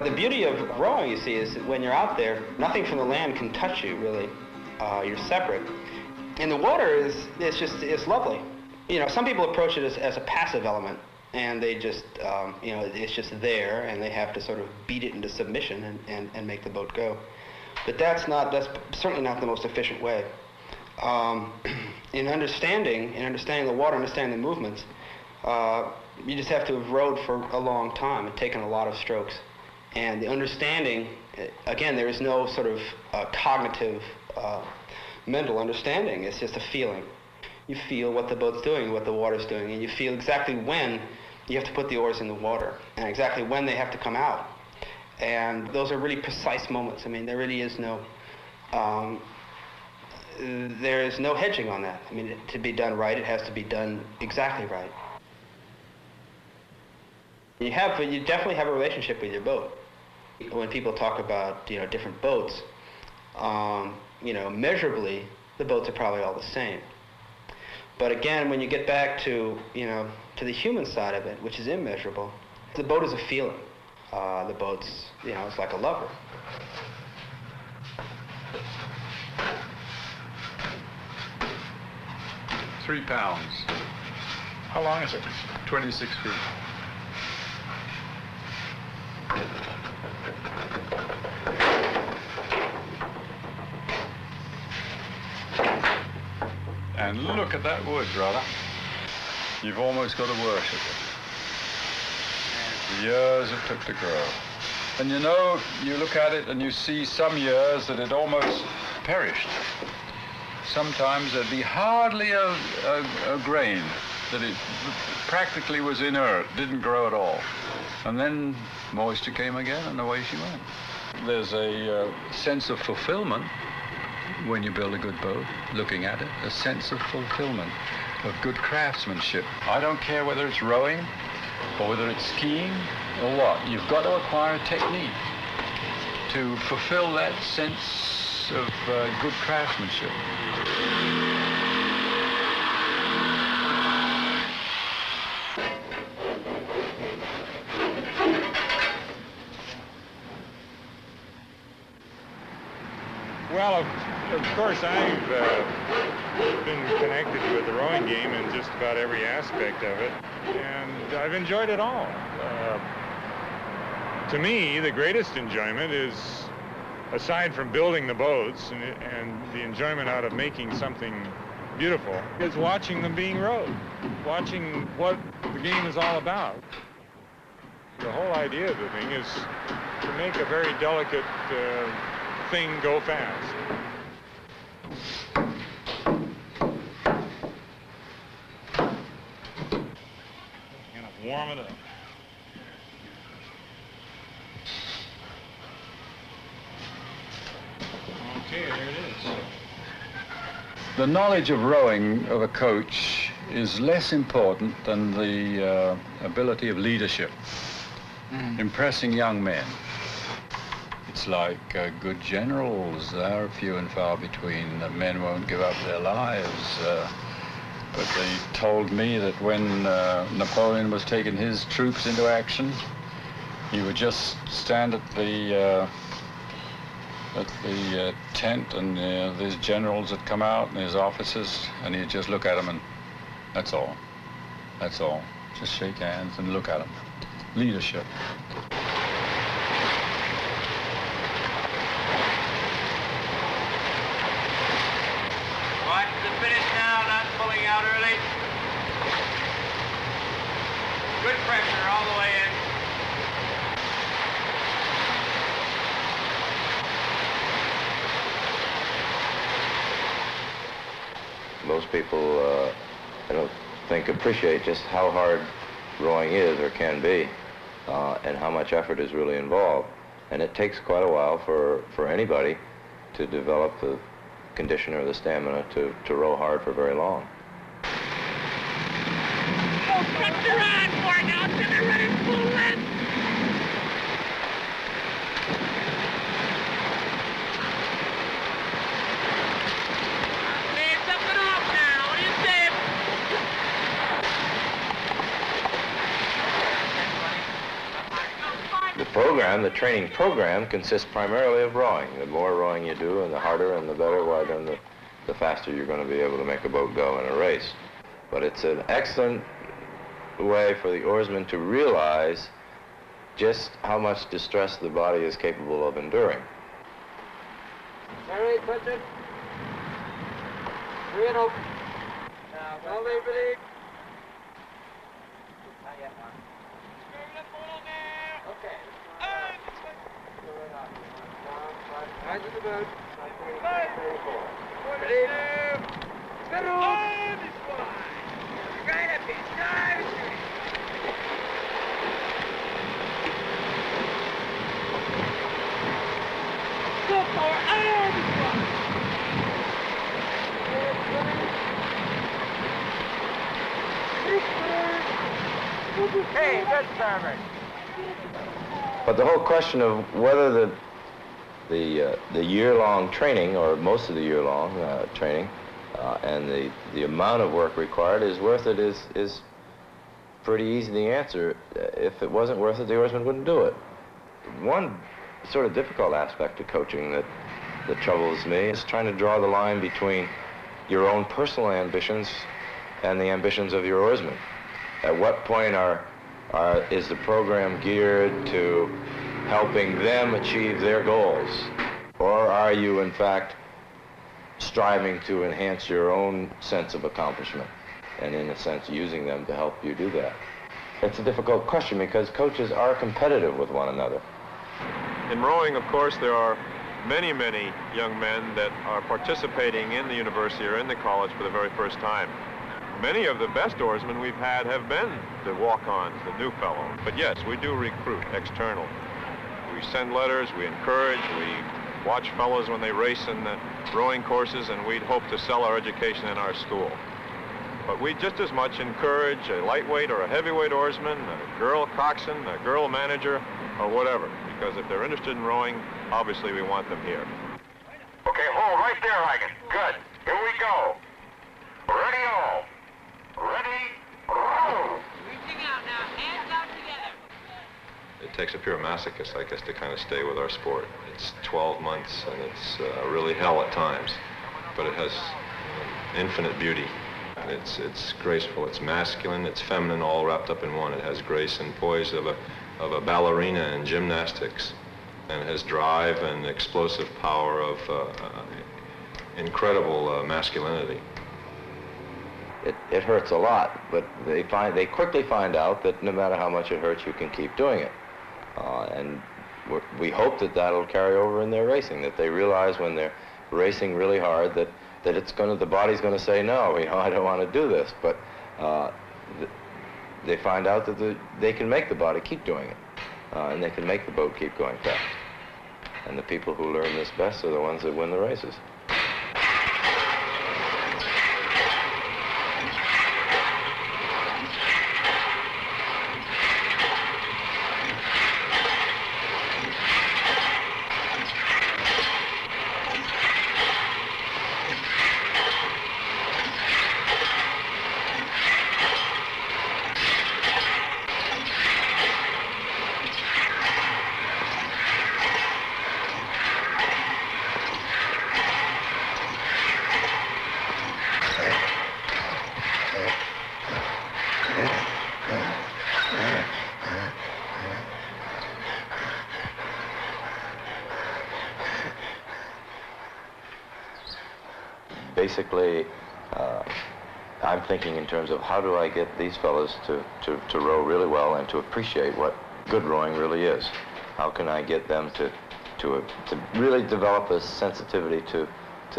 The beauty of rowing, you see, is that when you're out there, nothing from the land can touch you, really. You're separate. And the water it's lovely. You know, some people approach it as a passive element, and they just, you know, it's just there, and they have to sort of beat it into submission and make the boat go. But that's certainly not the most efficient way. In understanding the water, understanding the movements, you just have to have rowed for a long time and taken a lot of strokes. And the understanding, again, there is no sort of cognitive, mental understanding. It's just a feeling. You feel what the boat's doing, what the water's doing, and you feel exactly when you have to put the oars in the water and exactly when they have to come out. And those are really precise moments. I mean, there really is no, there is no hedging on that. I mean, to be done right, it has to be done exactly right. You definitely have a relationship with your boat. When people talk about, you know, different boats, you know, measurably, the boats are probably all the same. But again, when you get back to, you know, to the human side of it, which is immeasurable, the boat is a feeling. The boat's, you know, it's like a lover. £3. How long is it? 26 feet. And look at that wood, brother. You've almost got to worship it. The years it took to grow. And you know, you look at it and you see some years that it almost perished. Sometimes there'd be hardly a grain, that it practically was inert, didn't grow at all. And then moisture came again and away she went. There's a sense of fulfillment when you build a good boat, looking at it, a sense of fulfillment, of good craftsmanship. I don't care whether it's rowing or whether it's skiing or what. You've got to acquire a technique to fulfill that sense of good craftsmanship. Well, of course, I've been connected with the rowing game in just about every aspect of it, and I've enjoyed it all. To me, the greatest enjoyment is, aside from building the boats and the enjoyment out of making something beautiful, is watching them being rowed, watching what the game is all about. The whole idea of the thing is to make a very delicate thing go fast. Gonna warm it up. Okay, there it is. The knowledge of rowing of a coach is less important than the ability of leadership, impressing young men. It's like good generals, they're few and far between. The men won't give up their lives. But they told me that when Napoleon was taking his troops into action, he would just stand at the tent, and these generals would come out and his officers, and he'd just look at them, and that's all. That's all. Just shake hands and look at them. Leadership. Watch the finish now, not pulling out early. Good pressure all the way in. Most people, I don't think, appreciate just how hard rowing is or can be, and how much effort is really involved. And it takes quite a while for anybody to develop the condition or the stamina to row hard for very long. Cut your on for it now, so they're running full length. Hey, something off now, what do you say? The program, the training program, consists primarily of rowing. The more rowing you do, and the harder and the better, why then the faster you're going to be able to make a boat go in a race. But it's an excellent way for the oarsman to realize just how much distress the body is capable of enduring. All right, push it. Free it open. Now, don't leave it. Not yet, Mark. Okay. Right to the boat. Ready? Good on! Right up here. Dive! Go for Hey, good starboard. But the whole question of whether the year-long training, or most of the year-long training, and the amount of work required is worth it is pretty easy to answer. If it wasn't worth it, the oarsman wouldn't do it. One sort of difficult aspect of coaching that troubles me is trying to draw the line between your own personal ambitions and the ambitions of your oarsmen. At what point is the program geared to helping them achieve their goals? Or are you, in fact, striving to enhance your own sense of accomplishment and, in a sense, using them to help you do that? It's a difficult question because coaches are competitive with one another. In rowing, of course, there are many, many young men that are participating in the university or in the college for the very first time. Many of the best oarsmen we've had have been the walk-ons, the new fellows. But yes, we do recruit external. We send letters, we encourage, we watch fellows when they race in the rowing courses, and we'd hope to sell our education in our school. But we just as much encourage a lightweight or a heavyweight oarsman, a girl coxswain, a girl manager, or whatever. Because if they're interested in rowing, obviously we want them here. Okay, hold right there, Hagen. Good. Here we go. Ready all. Ready, roll. Reaching out now, hands out together. It takes a pure masochist, I guess, to kind of stay with our sport. It's 12 months, and it's really hell at times, but it has infinite beauty. It's graceful, it's masculine, it's feminine, all wrapped up in one. It has grace and poise of a ballerina in gymnastics, and it has drive and explosive power of incredible masculinity. It hurts a lot, but they quickly find out that no matter how much it hurts, you can keep doing it. And we hope that that'll carry over in their racing, that they realize when they're racing really hard that the body's going to say no, I don't want to do this. But they find out that they can make the body keep doing it, and they can make the boat keep going fast. And the people who learn this best are the ones that win the races. basically, I'm thinking in terms of how do I get these fellows to row really well and to appreciate what good rowing really is. How can I get them to really develop a sensitivity to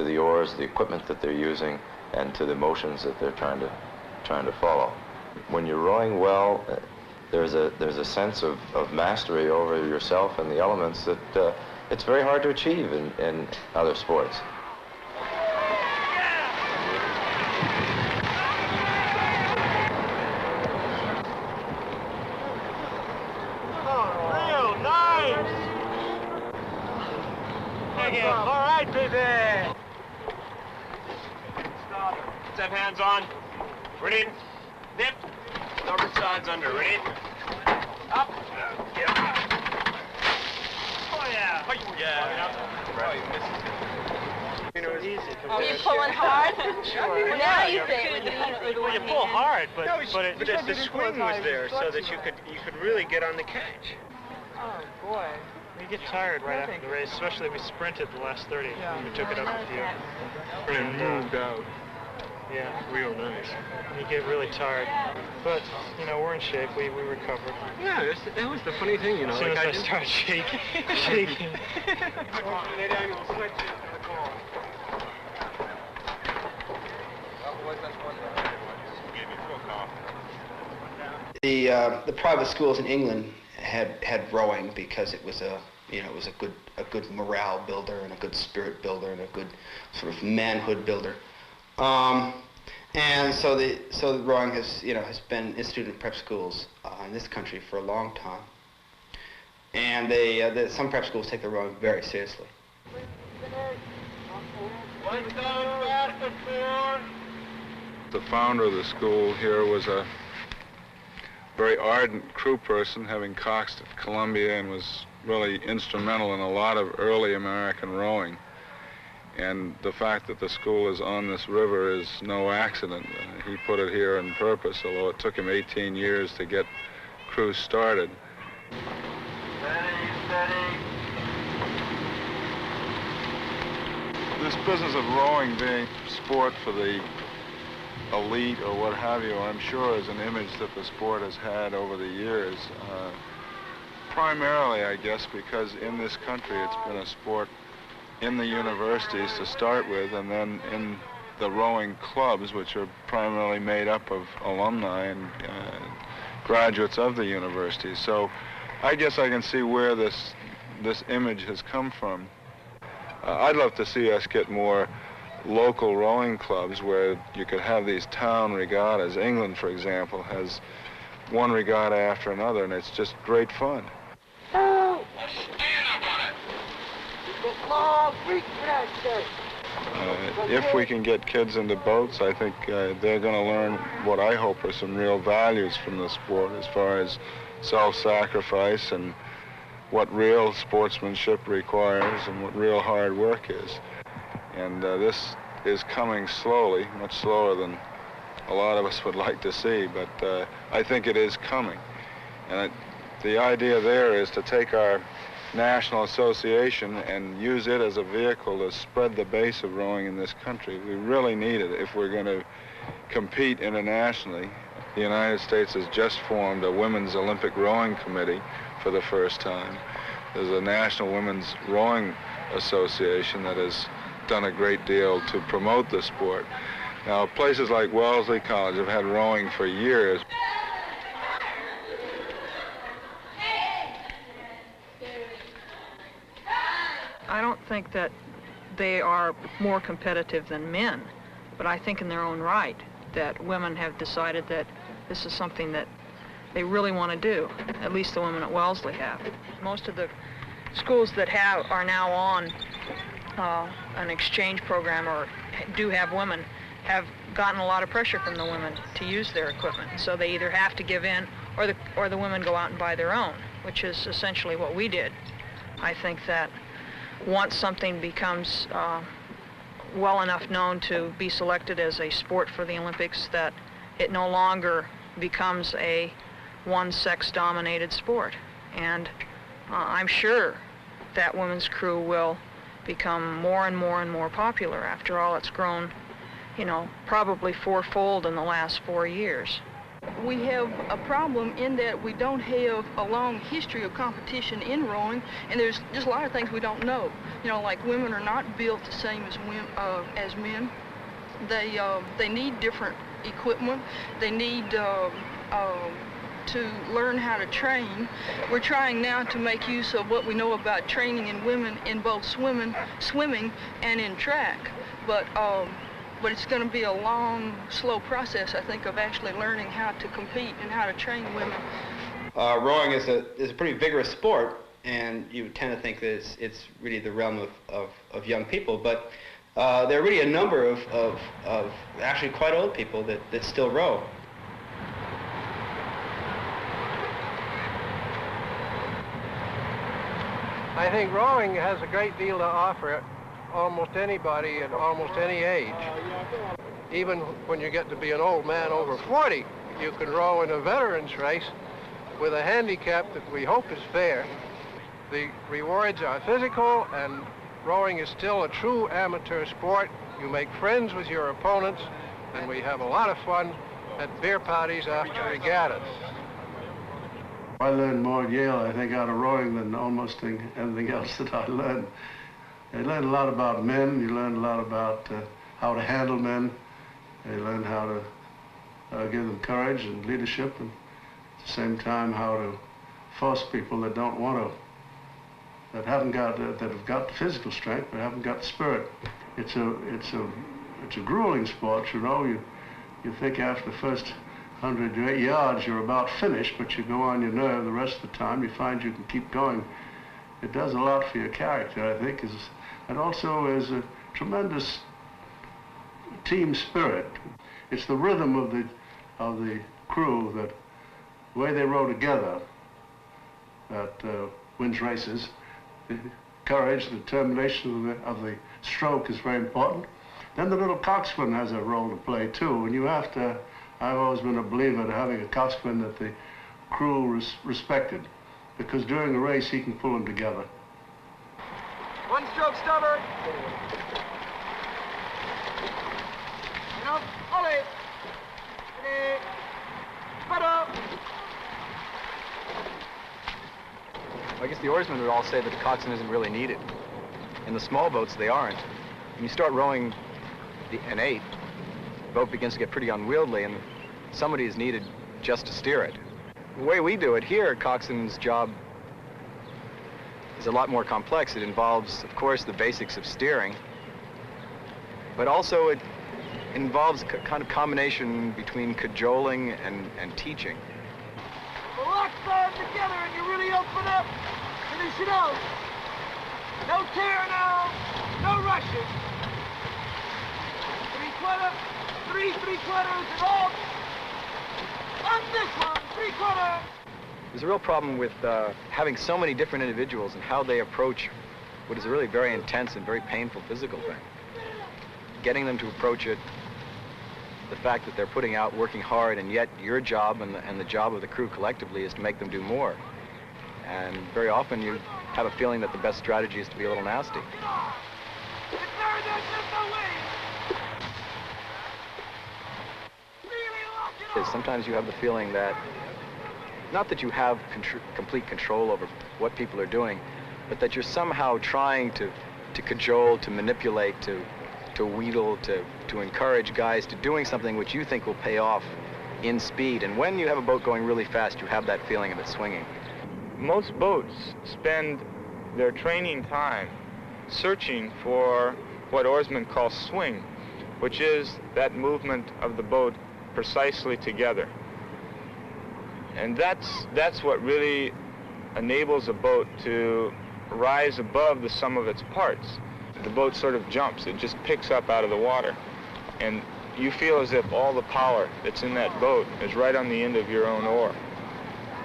the oars, the equipment that they're using, and to the motions that they're trying to follow. When you're rowing well, there's a sense of mastery over yourself and the elements that it's very hard to achieve in other sports. All right, baby. Stop. Let's have hands on. Ready? Nip. Number sides under. Ready? Up. Yeah. Oh, yeah. Oh, yeah. Right. You know, it's easy. Are you pulling hard? Sure. Now you say with the well, you pull hard, but the swing was there so that you could really get on the catch. Oh, boy. We get tired right after the race, especially if we sprinted the last 30. Yeah. We took it up a few. And moved out. Yeah. Real nice. You get really tired. But, you know, we're in shape. We recovered. Yeah, that was the funny thing, you know. As soon as I started shaking. shaking. The private schools in England had rowing because it was a good morale builder and a good spirit builder and a good sort of manhood builder, and so the rowing has been instituted in prep schools in this country for a long time, and some prep schools take the rowing very seriously. The founder of the school here was a very ardent crew person, having coxed at Columbia, and was really instrumental in a lot of early American rowing. And the fact that the school is on this river is no accident. He put it here on purpose, although it took him 18 years to get crews started. This business of rowing being sport for the elite or what have you, I'm sure is an image that the sport has had over the years. Primarily, I guess, because in this country it's been a sport in the universities to start with, and then in the rowing clubs, which are primarily made up of alumni and graduates of the universities. So I guess I can see where this image has come from. I'd love to see us get more local rowing clubs where you could have these town regattas. England, for example, has one regatta after another, and it's just great fun. If we can get kids into boats, I think they're going to learn what I hope are some real values from the sport as far as self-sacrifice and what real sportsmanship requires and what real hard work is. And this is coming slowly, much slower than a lot of us would like to see, but I think it is coming. And the idea there is to take our national association and use it as a vehicle to spread the base of rowing in this country. We really need it if we're going to compete internationally. The United States has just formed a Women's Olympic Rowing Committee for the first time. There's a National Women's Rowing Association that has done a great deal to promote the sport. Now, places like Wellesley College have had rowing for years. I don't think that they are more competitive than men, but I think in their own right that women have decided that this is something that they really want to do. At least the women at Wellesley have. Most of the schools that are now on an exchange program or do have women have gotten a lot of pressure from the women to use their equipment. So they either have to give in or the women go out and buy their own, which is essentially what we did. I think that once something becomes well enough known to be selected as a sport for the Olympics, that it no longer becomes a one-sex dominated sport. And I'm sure that women's crew will become more and more and more popular. After all, it's grown you know, probably fourfold in the last 4 years. We have a problem in that we don't have a long history of competition in rowing, and there's just a lot of things we don't know. You know, like women are not built the same as men. They need different equipment. They need to learn how to train. We're trying now to make use of what we know about training in women in both swimming and in track. But it's going to be a long, slow process, I think, of actually learning how to compete and how to train women. Rowing is a pretty vigorous sport, and you tend to think that it's really the realm of young people, but there are really a number of actually quite old people that still row. I think rowing has a great deal to offer almost anybody at almost any age. Even when you get to be an old man over 40, you can row in a veterans race with a handicap that we hope is fair. The rewards are physical, and rowing is still a true amateur sport. You make friends with your opponents, and we have a lot of fun at beer parties after regattas. I learned more at Yale, I think, out of rowing than almost anything else that I learned. I learned a lot about men. You learned a lot about how to handle men. You learned how to give them courage and leadership, and at the same time how to force people that don't want to, that have got the physical strength but haven't got the spirit. It's a grueling sport, you know. You think after the first 100 yards you're about finished, but you go on your nerve the rest of the time. You find you can keep going. It does a lot for your character, I think, and also is a tremendous team spirit. It's the rhythm of the crew, that the way they row together, that wins races. The courage, the determination of the stroke is very important. Then the little coxswain has a role to play too, and you have to. I've always been a believer in having a coxswain that the crew respected, because during the race he can pull them together. One stroke stubber. You know, ollie. I guess the oarsmen would all say that the coxswain isn't really needed. In the small boats, they aren't. When you start rowing an 8, the boat begins to get pretty unwieldy, and somebody is needed just to steer it. The way we do it here, coxswain's job is a lot more complex. It involves, of course, the basics of steering, but also it involves a kind of combination between cajoling and teaching. Lock them together and you really open up. Finish it out. No tear now. No rushing. 3/4, 3/3 and all. On this one, 3/4. There's a real problem with having so many different individuals and how they approach what is a really very intense and very painful physical thing. Getting them to approach it, the fact that they're putting out, working hard, and yet your job and the job of the crew collectively is to make them do more. And very often you have a feeling that the best strategy is to be a little nasty. Sometimes you have the feeling that, not that you have complete control over what people are doing, but that you're somehow trying to cajole, to manipulate, to wheedle, to encourage guys to doing something which you think will pay off in speed. And when you have a boat going really fast, you have that feeling of it swinging. Most boats spend their training time searching for what oarsmen call swing, which is that movement of the boat precisely together. And that's what really enables a boat to rise above the sum of its parts. The boat sort of jumps, it just picks up out of the water. And you feel as if all the power that's in that boat is right on the end of your own oar.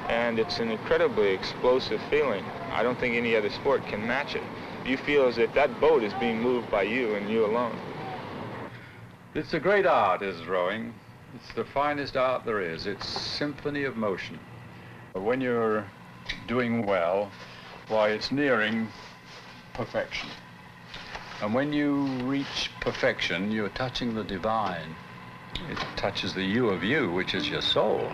And it's an incredibly explosive feeling. I don't think any other sport can match it. You feel as if that boat is being moved by you and you alone. It's a great art, is rowing. It's the finest art there is. It's symphony of motion. When you're doing well, why, it's nearing perfection. And when you reach perfection, you're touching the divine. It touches the you of you, which is your soul.